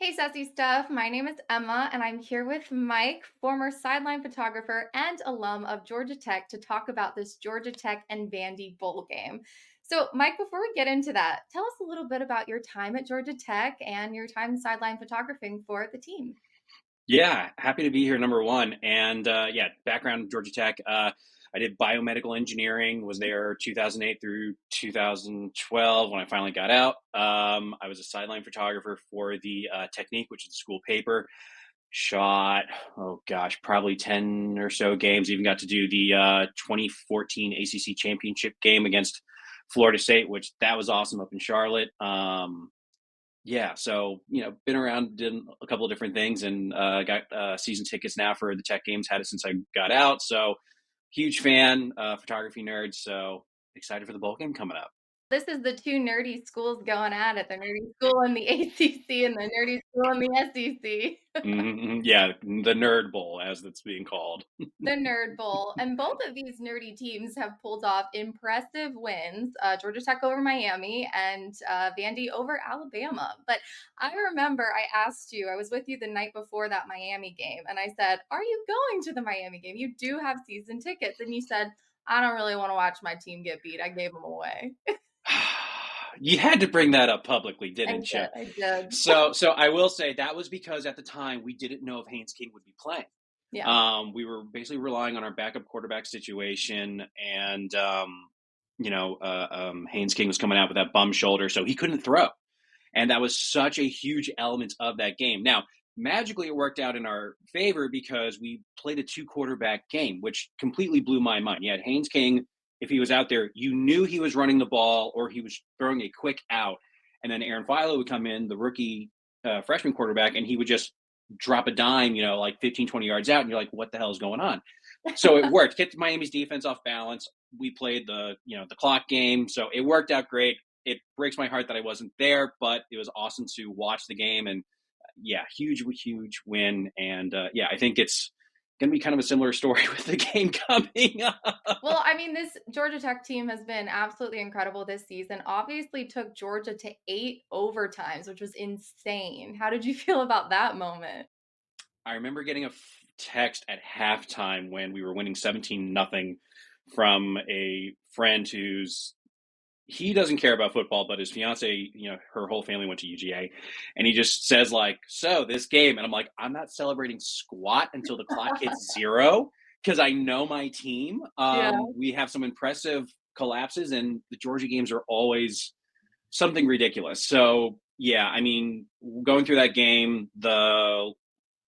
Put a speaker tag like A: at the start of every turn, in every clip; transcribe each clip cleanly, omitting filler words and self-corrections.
A: Hey, Sassy Stuff. My name is Emma, and I'm here with Mike, former sideline photographer and alum of Georgia Tech, to talk about this Georgia Tech and Vandy bowl game. So, Mike, before we get into that, tell us a little bit about your time at Georgia Tech and your time sideline photographing for the team.
B: Yeah, happy to be here, number one. And yeah, background Georgia Tech. I did biomedical engineering, was there 2008 through 2012 when I finally got out. I was a sideline photographer for the Technique, which is the school paper. Shot, oh gosh, probably 10 or so games. Even got to do the 2014 ACC championship game against Florida State, which that was awesome up in Charlotte. Yeah, so been around, did a couple of different things, and got season tickets now for the Tech games. Had it since I got out, so huge fan, photography nerd. So excited for the bowl game coming up.
A: This is the two nerdy schools going at it, the nerdy school in the ACC and the nerdy school in the SEC.
B: Yeah, the Nerd Bowl, as it's being called.
A: The Nerd Bowl. And both of these nerdy teams have pulled off impressive wins, Georgia Tech over Miami and Vandy over Alabama. But I remember I asked you, I was with you the night before that Miami game, and I said, "Are you going to the Miami game? You do have season tickets." And you said, "I don't really want to watch my team get beat. I gave them away."
B: You had to bring that up publicly,
A: I
B: didn't you?
A: did. I did.
B: So I will say that was because at the time we didn't know if Haynes King would be playing.
A: Yeah.
B: We were basically relying on our backup quarterback situation, and Haynes King was coming out with that bum shoulder, so he couldn't throw, and that was such a huge element of that game. Now, magically, it worked out in our favor because we played a two quarterback game, which completely blew my mind. You had Haynes King. If he was out there, you knew he was running the ball or he was throwing a quick out, and then Aaron Philo would come in, the rookie freshman quarterback, and he would just drop a dime, like 15, 20 yards out, and you're like, what the hell is going on? So it worked. Kept Miami's defense off balance. We played the clock game, so it worked out great. It breaks my heart that I wasn't there, but it was awesome to watch the game, and yeah, huge, huge win. And yeah, I think it's going to be kind of a similar story with the game coming up.
A: Well, I mean, this Georgia Tech team has been absolutely incredible this season. Obviously, took Georgia to 8 overtimes, which was insane. How did you feel about that moment?
B: I remember getting a text at halftime when we were winning 17-0 from a friend who's he doesn't care about football, but his fiance, her whole family went to UGA, and he just says like, "So this game," and I'm like, "I'm not celebrating squat until the clock hits zero because I know my team.
A: Yeah.
B: We have some impressive collapses, and the Georgia games are always something ridiculous. So yeah, I mean, going through that game, the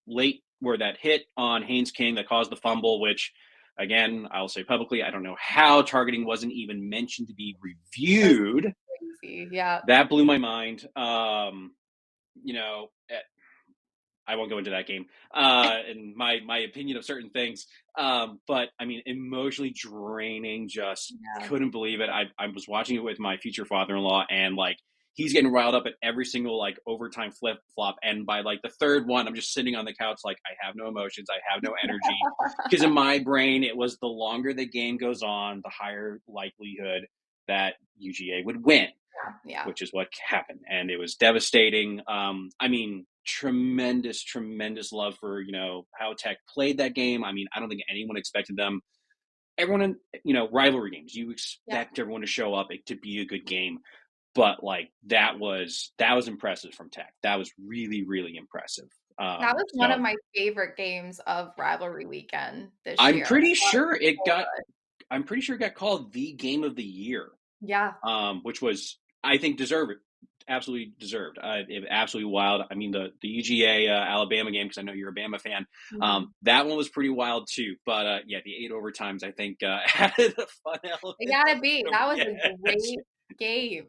B: late where that hit on Haynes King that caused the fumble, which again, I'll say publicly, I don't know how targeting wasn't even mentioned to be
A: That's
B: reviewed.
A: crazy. Yeah.
B: That blew my mind. You know, eh, I won't go into that game and my opinion of certain things. But I mean, emotionally draining. Just
A: Yeah.
B: couldn't believe it. I was watching it with my future father-in-law, and like he's getting riled up at every single like overtime flip flop. And by like the third one, I'm just sitting on the couch like I have no emotions, I have no energy. Because in my brain, it was the longer the game goes on, the higher likelihood that UGA would win,
A: Yeah.
B: which is what happened. And it was devastating. I mean, tremendous, tremendous love for, how Tech played that game. I mean, I don't think anyone expected them. Everyone in, rivalry games, you
A: Yeah.
B: expect everyone to show up to be a good game. But like that was impressive from Tech. That was really, really impressive.
A: That was one of
B: So
A: my favorite games of rivalry weekend this
B: I'm
A: year. I
B: pretty
A: thought it
B: sure
A: was
B: it
A: so
B: got
A: good.
B: I'm pretty sure it got called the game of the year,
A: Yeah.
B: which was I think deserved it. Absolutely deserved. It absolutely wild. I mean, the UGA Alabama game, because I know you're a Bama fan.
A: Mhm.
B: That one was pretty wild too. But yeah, the 8 overtimes I think added a fun
A: It
B: element
A: gotta
B: of
A: be.
B: the
A: That was a
B: yes.
A: great game.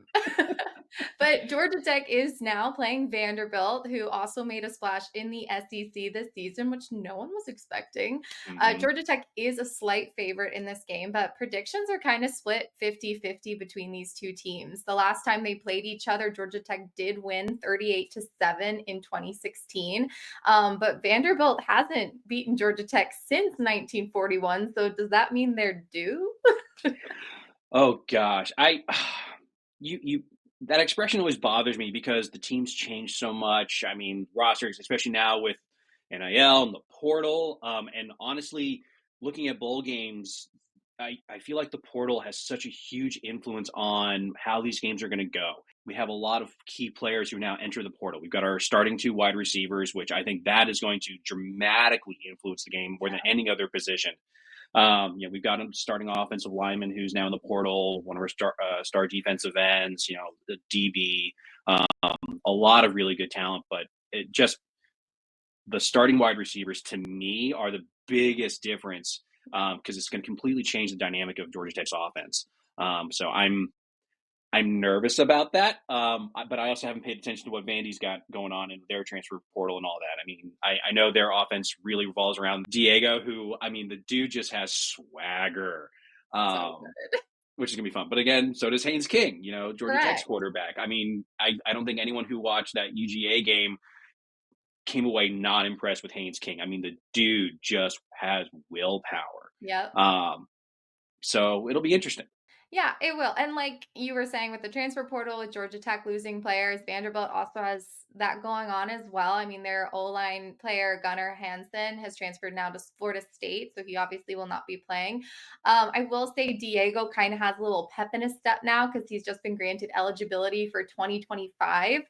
A: But Georgia Tech is now playing Vanderbilt, who also made a splash in the SEC this season, which no one was expecting.
B: Hmm.
A: Georgia Tech is a slight favorite in this game, but predictions are kind of split 50-50 between these two teams. The last time they played each other, Georgia Tech did win 38-7 in 2016. But Vanderbilt hasn't beaten Georgia Tech since 1941. So does that mean they're due?
B: Oh gosh, I you that expression always bothers me because the teams change so much. I mean, rosters, especially now with NIL and the portal. And honestly, looking at bowl games, I feel like the portal has such a huge influence on how these games are going to go. We have a lot of key players who now enter the portal. We've got our starting two wide receivers, which I think that is going to dramatically influence the game more than any other position. We've got a starting offensive lineman who's now in the portal, one of our star defensive ends, the DB, a lot of really good talent, but it just the starting wide receivers to me are the biggest difference because it's going to completely change the dynamic of Georgia Tech's offense. So I'm nervous about that, but I also haven't paid attention to what Vandy's got going on in their transfer portal and all that. I mean, I know their offense really revolves around Diego, who, I mean, the dude just has swagger, which is going to be fun. But again, so does Haynes King, Georgia Tech's quarterback. I mean, I don't think anyone who watched that UGA game came away not impressed with Haynes King. I mean, the dude just has willpower.
A: Yep.
B: So it'll be interesting.
A: Yeah, it will. And like you were saying with the transfer portal with Georgia Tech losing players, Vanderbilt also has that going on as well. I mean, their O-line player, Gunnar Hansen, has transferred now to Florida State, so he obviously will not be playing. I will say Diego kind of has a little pep in his step now because he's just been granted eligibility for 2025.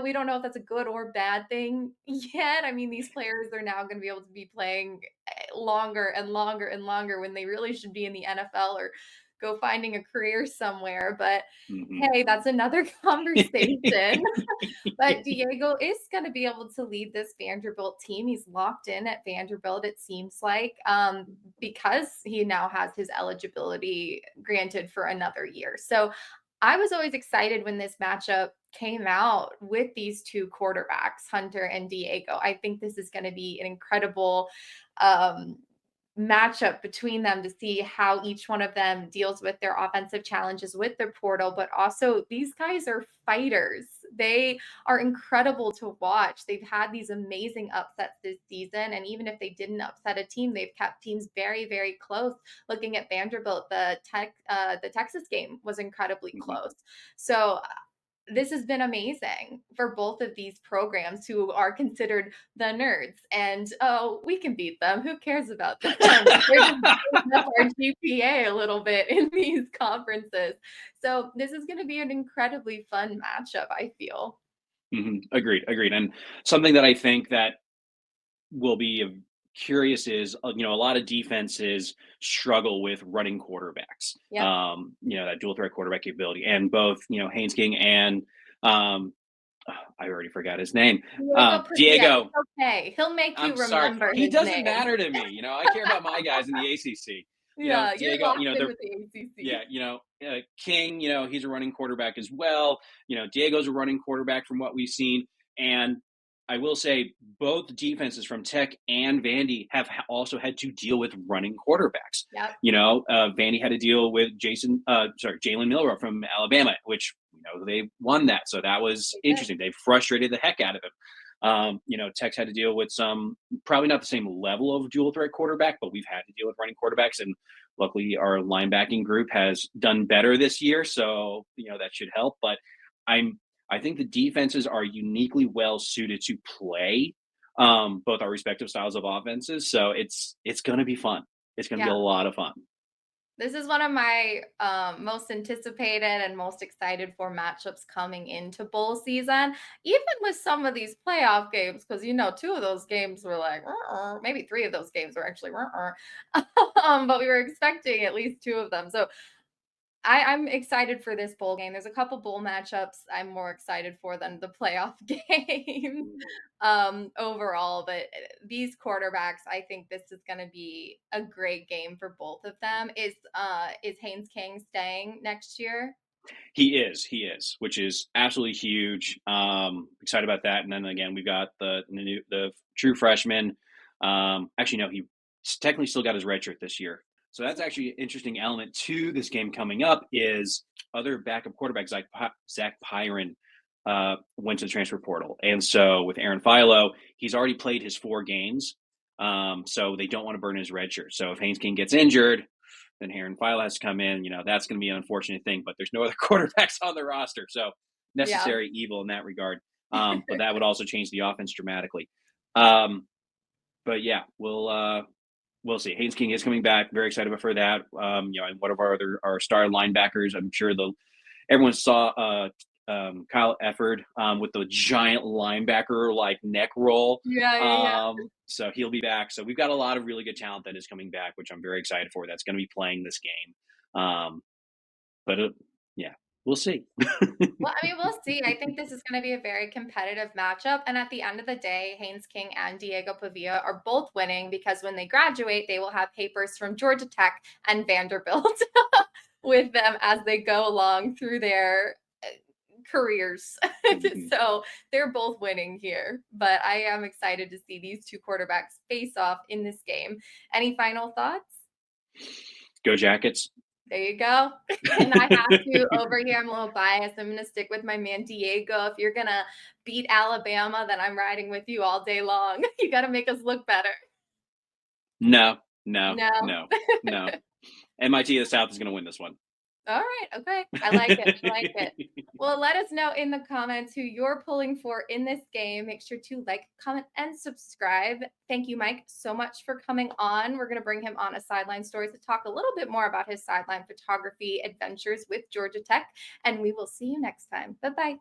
A: We don't know if that's a good or bad thing yet. I mean, these players are now going to be able to be playing longer and longer and longer when they really should be in the NFL or go finding a career somewhere. But hey, that's another conversation. But Diego is going to be able to lead this Vanderbilt team. He's locked in at Vanderbilt, it seems like, because he now has his eligibility granted for another year. So I was always excited when this matchup came out with these two quarterbacks, Hunter and Diego. I think this is going to be an incredible matchup between them to see how each one of them deals with their offensive challenges with their portal. But also, these guys are fighters. They are incredible to watch. They've had these amazing upsets this season, and even if they didn't upset a team, they've kept teams very, very close. Looking at Vanderbilt, the Texas game was incredibly close. So this has been amazing for both of these programs who are considered the nerds. And we can beat them. Who cares about them? They're just up our GPA a little bit in these conferences. So this is going to be an incredibly fun matchup, I feel.
B: Agreed. And something that I think that will be curious is, a lot of defenses struggle with running quarterbacks.
A: Yep.
B: That dual threat quarterback capability, and both, Haynes King and I already forgot his name. Diego.
A: Okay, he'll make you remember.
B: Sorry. He doesn't matter to me. I care about my guys in the ACC.
A: Yeah,
B: Diego,
A: you're locked in with the ACC.
B: Yeah, King, he's a running quarterback as well. Diego's a running quarterback from what we've seen, and I will say both defenses from Tech and Vandy have also had to deal with running quarterbacks.
A: Yep.
B: Vandy had to deal with Jalen Milroe from Alabama, which they won that, so that was interesting. They frustrated the heck out of him. Tech's had to deal with some, probably not the same level of dual threat quarterback, but we've had to deal with running quarterbacks, and luckily our linebacking group has done better this year, so that should help. But I think the defenses are uniquely well suited to play both our respective styles of offenses. So it's going to be fun. It's going to be a lot of fun.
A: This is one of my most anticipated and most excited for matchups coming into bowl season, even with some of these playoff games, because, 2 of those games were like, maybe 3 of those games were actually, but we were expecting at least 2 of them. So I'm excited for this bowl game. There's a couple bowl matchups I'm more excited for than the playoff games overall. But these quarterbacks, I think this is going to be a great game for both of them. Is Haynes King staying next year?
B: He is, which is absolutely huge. Excited about that. And then again, we've got the true freshman. Actually, no, he technically still got his red shirt this year. So that's actually an interesting element to this game coming up is other backup quarterbacks like Zach Pyron went to the transfer portal. And so with Aaron Philo, he's already played his 4 games. So they don't want to burn his red shirt. So if Haynes King gets injured, Then Heron File has to come in. That's going to be an unfortunate thing, but there's no other quarterbacks on the roster. So
A: Yeah.
B: necessary evil in that regard. But that would also change the offense dramatically. Um, but yeah, we'll see. Haynes King is coming back. Very excited for that. And one of our star linebackers. I'm sure everyone saw Kyle Efford with the giant linebacker like neck roll.
A: Yeah, yeah, yeah.
B: So he'll be back. So we've got a lot of really good talent that is coming back, which I'm very excited for. That's going to be playing this game. But yeah, we'll see.
A: Well, I mean, we'll see. I think this is going to be a very competitive matchup. And at the end of the day, Haynes King and Diego Pavia are both winning because when they graduate, they will have papers from Georgia Tech and Vanderbilt with them as they go along through their careers.
B: Mhm.
A: So they're both winning here. But I am excited to see these two quarterbacks face off in this game. Any final thoughts?
B: Go Jackets.
A: There you go. And I have to over here. I'm a little biased. I'm gonna stick with my man Diego. If you're gonna beat Alabama, then I'm riding with you all day long. You got to make us look better.
B: No, no,
A: No.
B: no, no. MIT of the South is going to win this one.
A: All right. Okay. I like it. I like it. Well, let us know in the comments who you're pulling for in this game. Make sure to like, comment, and subscribe. Thank you, Mike, so much for coming on. We're going to bring him on a sideline story to talk a little bit more about his sideline photography adventures with Georgia Tech. And we will see you next time. Bye bye.